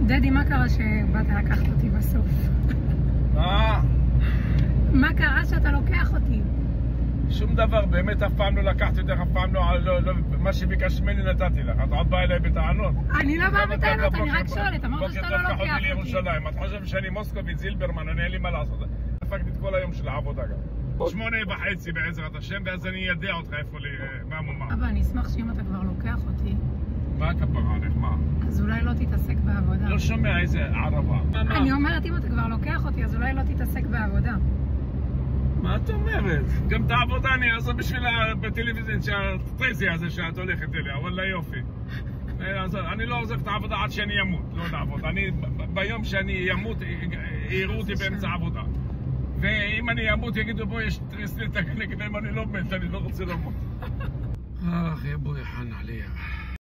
דדי, מה קרה שבאת לקחת אותי בסוף? מה קרה שאתה לוקח אותי? שום דבר, באמת אף פעם לא לקחתי אותך, אף פעם לא, מה שביקשת ממני נתתי לך, את עוד באה אליי בטענות. אני לא באה בטענות, אני רק שואלת, אמרת שאתה לא לוקח אותי. לירושלים, את חושבת שאני מוסקוביץ, זילברמן, אני אין לי מה לעשות. דפקתי את כל היום של העבודה גם. 8:30 בעזרת השם, ואז אני אדע אותך איפה לי, מה מומר. אבא, אני אשמח שאם אתה כבר לוקח אותי. מה הכפרה עליך, מה? אז אולי לא תתעסק בעבודה. לא שומע איזה ערבה. אני אומרת, אם אתה כבר לוקח אותי, אז אולי לא תתעסק בעבודה. מה את אומרת? גם את העבודה אני אעשה בשביל בטלוויזיה שהטרזי הזה שאת הולכת אליה, וואלה יופי. אני לא עוזב את העבודה עד שאני אמות, לא לעבוד. ביום שאני אמות, יראו אותי באמצע העבודה. ואם אני אמות יגידו בואי יש טרס לתקנק, ואם אני לא מת, אני לא רוצה למות. יא בואי חן עליה.